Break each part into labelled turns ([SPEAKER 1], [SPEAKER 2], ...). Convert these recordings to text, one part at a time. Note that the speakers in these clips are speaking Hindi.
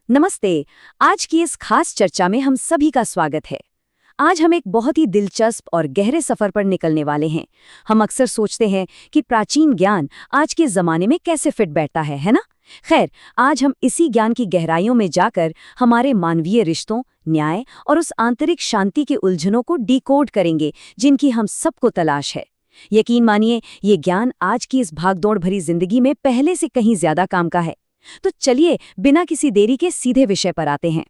[SPEAKER 1] नमस्ते। आज की इस खास चर्चा में हम सभी का स्वागत है। आज हम एक बहुत ही दिलचस्प और गहरे सफर पर निकलने वाले हैं। हम अक्सर सोचते हैं कि प्राचीन ज्ञान आज के जमाने में कैसे फिट बैठता है ना? खैर, आज हम इसी ज्ञान की गहराइयों में जाकर हमारे मानवीय रिश्तों, न्याय और उस आंतरिक शांति के उलझनों को डिकोड करेंगे जिनकी हम सबको तलाश है। यकीन मानिए, ये ज्ञान आज की इस भागदौड़ भरी जिंदगी में पहले से कहीं ज्यादा काम का है। तो चलिए, बिना किसी देरी के सीधे विषय पर आते हैं।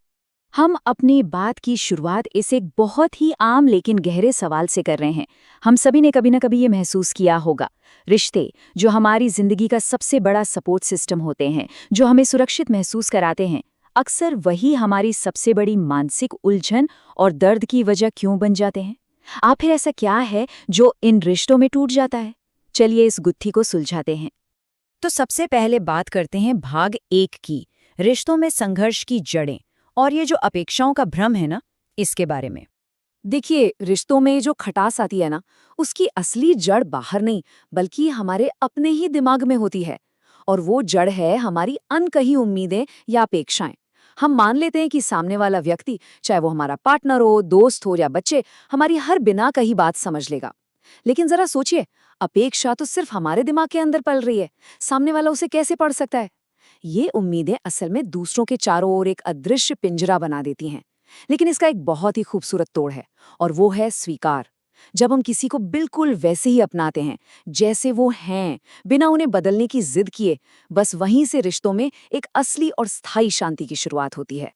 [SPEAKER 1] हम अपनी बात की शुरुआत इस एक बहुत ही आम लेकिन गहरे सवाल से कर रहे हैं। हम सभी ने कभी न कभी ये महसूस किया होगा, रिश्ते जो हमारी जिंदगी का सबसे बड़ा सपोर्ट सिस्टम होते हैं, जो हमें सुरक्षित महसूस कराते हैं, अक्सर वही हमारी सबसे बड़ी मानसिक उलझन और दर्द की वजह क्यों बन जाते हैं। आखिर ऐसा क्या है जो इन रिश्तों में टूट जाता है? चलिए इस गुत्थी को सुलझाते हैं। तो सबसे पहले बात करते हैं भाग 1 की, रिश्तों में संघर्ष की जड़ें और ये जो अपेक्षाओं का भ्रम है ना, इसके बारे में। देखिए, रिश्तों में जो खटास आती है ना, उसकी असली जड़ बाहर नहीं बल्कि हमारे अपने ही दिमाग में होती है। और वो जड़ है हमारी अनकही उम्मीदें या अपेक्षाएं। हम मान लेते हैं कि सामने वाला व्यक्ति, चाहे वो हमारा पार्टनर हो, दोस्त हो या बच्चे, हमारी हर बिना कही बात समझ लेगा। लेकिन जरा सोचिए, अपेक्षा तो सिर्फ हमारे दिमाग के अंदर पल रही है, सामने वाला उसे कैसे पढ़ सकता है? ये उम्मीदें असल में दूसरों के चारों ओर एक अदृश्य पिंजरा बना देती हैं। लेकिन इसका एक बहुत ही खूबसूरत तोड़ है, और वो है स्वीकार। जब हम किसी को बिल्कुल वैसे ही अपनाते हैं जैसे वो हैं, बिना उन्हें बदलने की जिद किए, बस वहीं से रिश्तों में एक असली और स्थायी शांति की शुरुआत होती है।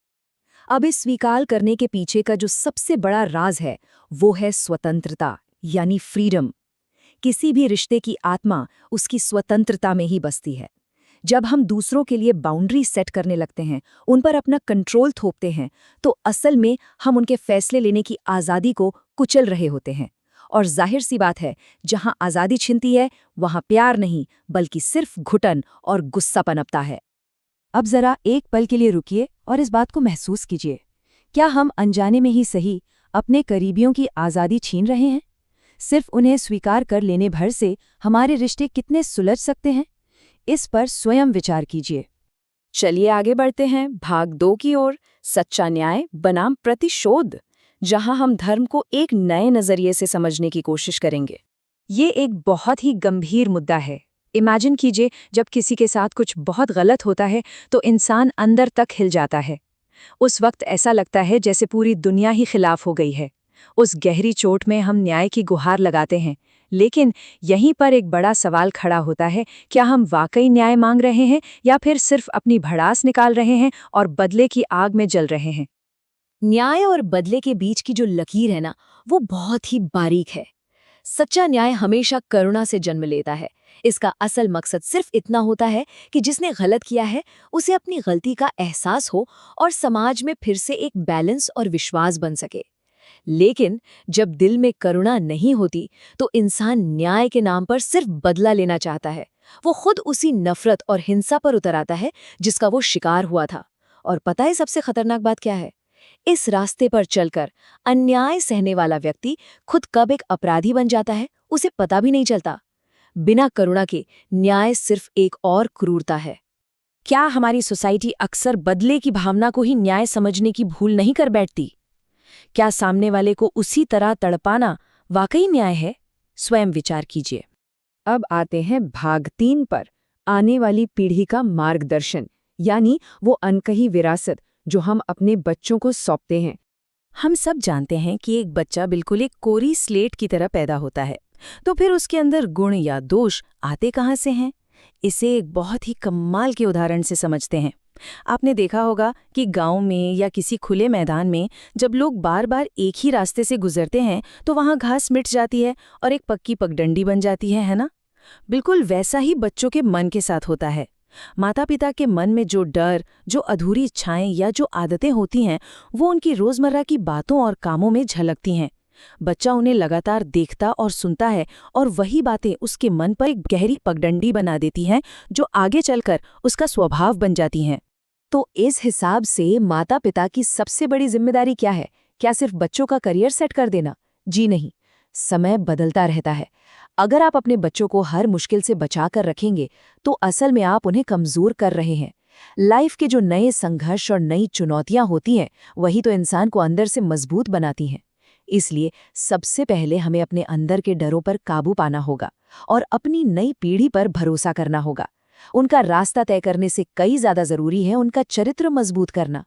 [SPEAKER 1] अब इस स्वीकार करने के पीछे का जो सबसे बड़ा राज है, वो है स्वतंत्रता, यानी फ्रीडम। किसी भी रिश्ते की आत्मा उसकी स्वतंत्रता में ही बसती है। जब हम दूसरों के लिए बाउंड्री सेट करने लगते हैं, उन पर अपना कंट्रोल थोपते हैं, तो असल में हम उनके फैसले लेने की आज़ादी को कुचल रहे होते हैं। और जाहिर सी बात है, जहां आज़ादी छिनती है, वहां प्यार नहीं बल्कि सिर्फ घुटन और गुस्सा पनपता है। अब जरा एक पल के लिए रुकिए और इस बात को महसूस कीजिए। क्या हम अनजाने में ही सही अपने करीबियों की आज़ादी छीन रहे हैं? सिर्फ उन्हें स्वीकार कर लेने भर से हमारे रिश्ते कितने सुलझ सकते हैं, इस पर स्वयं विचार कीजिए। चलिए आगे बढ़ते हैं भाग 2 की ओर, सच्चा न्याय बनाम प्रतिशोध, जहां हम धर्म को एक नए नजरिए से समझने की कोशिश करेंगे। ये एक बहुत ही गंभीर मुद्दा है। इमेजिन कीजिए, जब किसी के साथ कुछ बहुत गलत होता है तो इंसान अंदर तक हिल जाता है। उस वक्त ऐसा लगता है जैसे पूरी दुनिया ही खिलाफ हो गई है। उस गहरी चोट में हम न्याय की गुहार लगाते हैं, लेकिन यहीं पर एक बड़ा सवाल खड़ा होता है, क्या हम वाकई न्याय मांग रहे हैं या फिर सिर्फ अपनी भड़ास निकाल रहे हैं और बदले की आग में जल रहे हैं? न्याय और बदले के बीच की जो लकीर है ना, वो बहुत ही बारीक है। सच्चा न्याय हमेशा करुणा से जन्म लेता है। इसका असल मकसद सिर्फ इतना होता है कि जिसने गलत किया है उसे अपनी गलती का एहसास हो और समाज में फिर से एक बैलेंस और विश्वास बन सके। लेकिन जब दिल में करुणा नहीं होती, तो इंसान न्याय के नाम पर सिर्फ बदला लेना चाहता है। वो खुद उसी नफरत और हिंसा पर उतर आता है जिसका वो शिकार हुआ था। और पता है सबसे खतरनाक बात क्या है? इस रास्ते पर चलकर अन्याय सहने वाला व्यक्ति खुद कब एक अपराधी बन जाता है, उसे पता भी नहीं चलता। बिना करुणा के न्याय सिर्फ एक और क्रूरता है। क्या हमारी सोसाइटी अक्सर बदले की भावना को ही न्याय समझने की भूल नहीं कर बैठती? क्या सामने वाले को उसी तरह तड़पाना वाकई न्याय है? स्वयं विचार कीजिए। अब आते हैं भाग 3 पर, आने वाली पीढ़ी का मार्गदर्शन, यानी वो अनकही विरासत जो हम अपने बच्चों को सौंपते हैं। हम सब जानते हैं कि एक बच्चा बिल्कुल एक कोरी स्लेट की तरह पैदा होता है, तो फिर उसके अंदर गुण या दोष आते कहाँ से हैं? इसे एक बहुत ही कमाल के उदाहरण से समझते हैं। आपने देखा होगा कि गांव में या किसी खुले मैदान में जब लोग बार बार एक ही रास्ते से गुजरते हैं, तो वहां घास मिट जाती है और एक पक्की पगडंडी बन जाती है ना? बिल्कुल वैसा ही बच्चों के मन के साथ होता है। माता पिता के मन में जो डर, जो अधूरी इच्छाएं या जो आदतें होती हैं, वो उनकी रोजमर्रा की बातों और कामों में झलकती हैं। बच्चा उन्हें लगातार देखता और सुनता है, और वही बातें उसके मन पर एक गहरी पगडंडी बना देती हैं जो आगे चलकर उसका स्वभाव बन जाती हैं। तो इस हिसाब से माता पिता की सबसे बड़ी जिम्मेदारी क्या है? क्या सिर्फ बच्चों का करियर सेट कर देना? जी नहीं। समय बदलता रहता है। अगर आप अपने बच्चों को हर मुश्किल से बचा कर रखेंगे, तो असल में आप उन्हें कमजोर कर रहे हैं।
[SPEAKER 2] लाइफ के जो नए संघर्ष और नई चुनौतियां होती हैं वही तो इंसान को अंदर से मजबूत बनाती हैं। इसलिए सबसे पहले हमें अपने अंदर के डरों पर काबू पाना होगा और अपनी नई पीढ़ी पर भरोसा करना होगा। उनका रास्ता तय करने से कई ज्यादा जरूरी है उनका चरित्र मजबूत करना।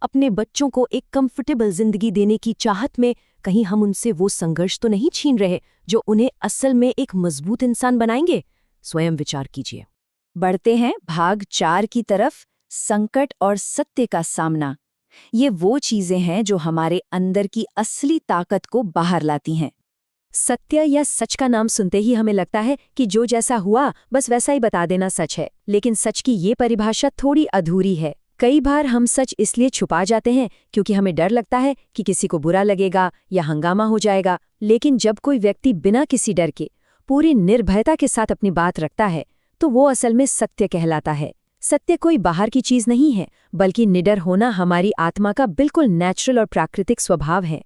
[SPEAKER 3] अपने बच्चों को एक कंफर्टेबल जिंदगी देने की चाहत में कहीं हम उनसे वो संघर्ष तो नहीं छीन रहे जो उन्हें असल में एक मजबूत इंसान बनाएंगे? स्वयं विचार कीजिए।
[SPEAKER 1] बढ़ते हैं भाग 4 की तरफ, संकट और सत्य का सामना। ये वो चीजें हैं जो हमारे अंदर की असली ताकत को बाहर लाती हैं। सत्य या सच का नाम सुनते ही हमें लगता है कि जो जैसा हुआ बस वैसा ही बता देना सच है, लेकिन सच की ये परिभाषा थोड़ी अधूरी है। कई बार हम सच इसलिए छुपा जाते हैं क्योंकि हमें डर लगता है कि किसी को बुरा लगेगा या हंगामा हो जाएगा। लेकिन जब कोई व्यक्ति बिना किसी डर के पूरी निर्भयता के साथ अपनी बात रखता है तो वो असल में सत्य कहलाता है। सत्य कोई बाहर की चीज नहीं है, बल्कि निडर होना हमारी आत्मा का बिल्कुल नेचुरल और प्राकृतिक स्वभाव है।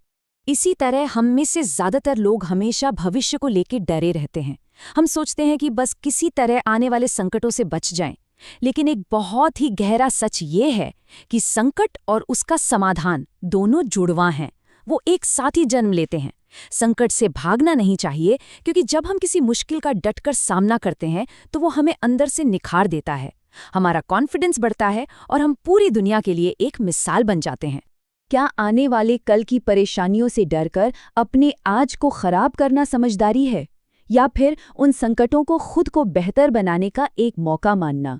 [SPEAKER 3] इसी तरह हम में से ज्यादातर लोग हमेशा भविष्य को लेकर डरे रहते हैं। हम सोचते हैं कि बस किसी तरह आने वाले संकटों से बच जाएं। लेकिन एक बहुत ही गहरा सच ये है कि संकट और उसका समाधान दोनों जुड़वां हैं। वो एक साथ ही जन्म लेते हैं। संकट से भागना नहीं चाहिए, क्योंकि जब हम किसी मुश्किल का डटकर सामना करते हैं तो वो हमें अंदर से निखार देता है। हमारा कॉन्फिडेंस बढ़ता है और हम पूरी दुनिया के लिए एक मिसाल बन जाते हैं।
[SPEAKER 1] क्या आने वाले कल की परेशानियों से डरकर अपने आज को खराब करना समझदारी है, या फिर उन संकटों को खुद को बेहतर बनाने का एक मौका मानना?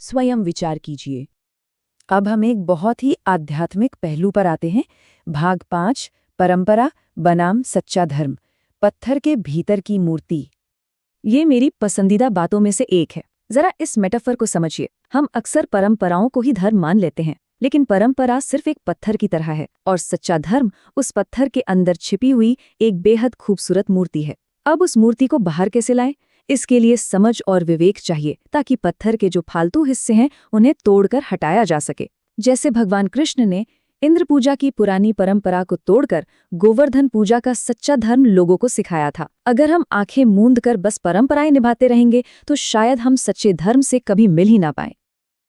[SPEAKER 1] स्वयं विचार कीजिए। अब हम एक बहुत ही आध्यात्मिक पहलू पर आते हैं। भाग 5, परंपरा बनाम सच्चा धर्म, पत्थर के भीतर की मूर्ति। ये मेरी पसंदीदा बातों में से एक है। जरा इस मेटाफर को समझिए। हम अक्सर परंपराओं को ही धर्म मान लेते हैं, लेकिन परंपरा सिर्फ एक पत्थर की तरह है और सच्चा धर्म उस पत्थर के अंदर छिपी हुई एक बेहद खूबसूरत मूर्ति है। अब उस मूर्ति को बाहर कैसे लाएं? इसके लिए समझ और विवेक चाहिए, ताकि पत्थर के जो फालतू हिस्से हैं उन्हें तोड़कर हटाया जा सके। जैसे भगवान कृष्ण ने इंद्र पूजा की पुरानी परंपरा को तोड़कर गोवर्धन पूजा का सच्चा धर्म लोगों को सिखाया था। अगर हम आंखें मूंद कर बस परंपराएं निभाते रहेंगे तो शायद हम सच्चे धर्म से कभी मिल ही ना पाएं।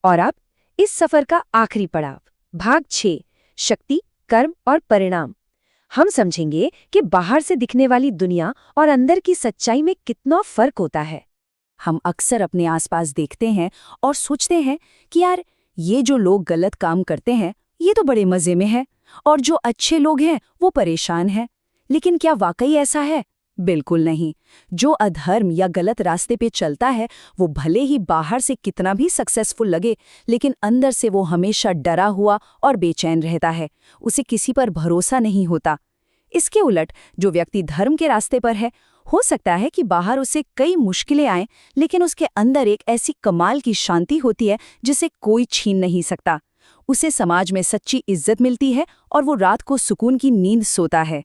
[SPEAKER 1] और अब इस सफर का आखिरी पड़ाव, भाग 6, शक्ति, कर्म और परिणाम। हम समझेंगे कि बाहर से दिखने वाली दुनिया और अंदर की सच्चाई में कितना फर्क होता है।
[SPEAKER 3] हम अक्सर अपने आसपास देखते हैं और सोचते हैं कि यार, ये जो लोग गलत काम करते हैं ये तो बड़े मजे में है, और जो अच्छे लोग हैं वो परेशान हैं। लेकिन क्या वाकई ऐसा है? बिल्कुल नहीं। जो अधर्म या गलत रास्ते पे चलता है वो भले ही बाहर से कितना भी सक्सेसफुल लगे, लेकिन अंदर से वो हमेशा डरा हुआ और बेचैन रहता है। उसे किसी पर भरोसा नहीं होता। इसके उलट जो व्यक्ति धर्म के रास्ते पर है, हो सकता है कि बाहर उसे कई मुश्किलें आएं, लेकिन उसके अंदर एक ऐसी कमाल की शांति होती है जिसे कोई छीन नहीं सकता। उसे समाज में सच्ची इज्जत मिलती है और वो रात को सुकून की नींद सोता है।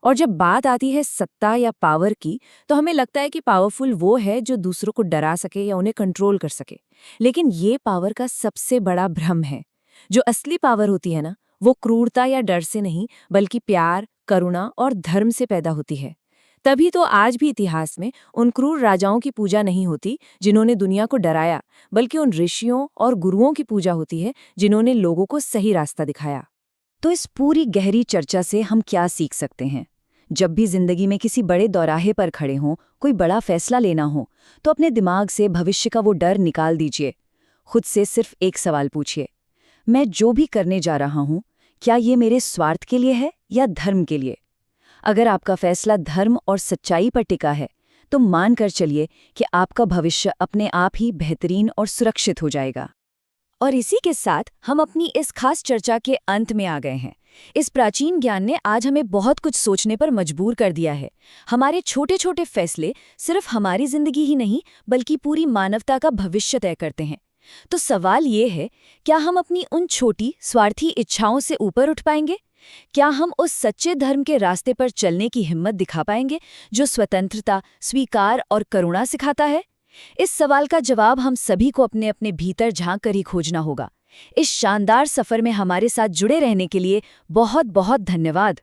[SPEAKER 3] और जब बात आती है सत्ता या पावर की, तो हमें लगता है कि पावरफुल वो है जो दूसरों को डरा सके या उन्हें कंट्रोल कर सके। लेकिन ये पावर का सबसे बड़ा भ्रम है। जो असली पावर होती है ना, वो क्रूरता या डर से नहीं, बल्कि प्यार, करुणा और धर्म से पैदा होती है। तभी तो आज भी इतिहास में उन क्रूर राजाओं की पूजा नहीं होती जिन्होंने दुनिया को डराया, बल्कि उन ऋषियों और गुरुओं की पूजा होती है जिन्होंने लोगों को सही रास्ता दिखाया।
[SPEAKER 1] तो इस पूरी गहरी चर्चा से हम क्या सीख सकते हैं? जब भी जिंदगी में किसी बड़े दौराहे पर खड़े हों, कोई बड़ा फैसला लेना हो, तो अपने दिमाग से भविष्य का वो डर निकाल दीजिए। खुद से सिर्फ एक सवाल पूछिए, मैं जो भी करने जा रहा हूं, क्या ये मेरे स्वार्थ के लिए है या धर्म के लिए? अगर आपका फैसला धर्म और सच्चाई पर टिका है, तो मान कर चलिए कि आपका भविष्य अपने आप ही बेहतरीन और सुरक्षित हो जाएगा। और इसी के साथ हम अपनी इस खास चर्चा के अंत में आ गए हैं। इस प्राचीन ज्ञान ने आज हमें बहुत कुछ सोचने पर मजबूर कर दिया है। हमारे छोटे छोटे फैसले सिर्फ हमारी जिंदगी ही नहीं, बल्कि पूरी मानवता का भविष्य तय करते हैं। तो सवाल ये है, क्या हम अपनी उन छोटी स्वार्थी इच्छाओं से ऊपर उठ पाएंगे? क्या हम उस सच्चे धर्म के रास्ते पर चलने की हिम्मत दिखा पाएंगे जो स्वतंत्रता, स्वीकार और करुणा सिखाता है? इस सवाल का जवाब हम सभी को अपने अपने भीतर झांक कर ही खोजना होगा। इस शानदार सफर में हमारे साथ जुड़े रहने के लिए बहुत बहुत धन्यवाद।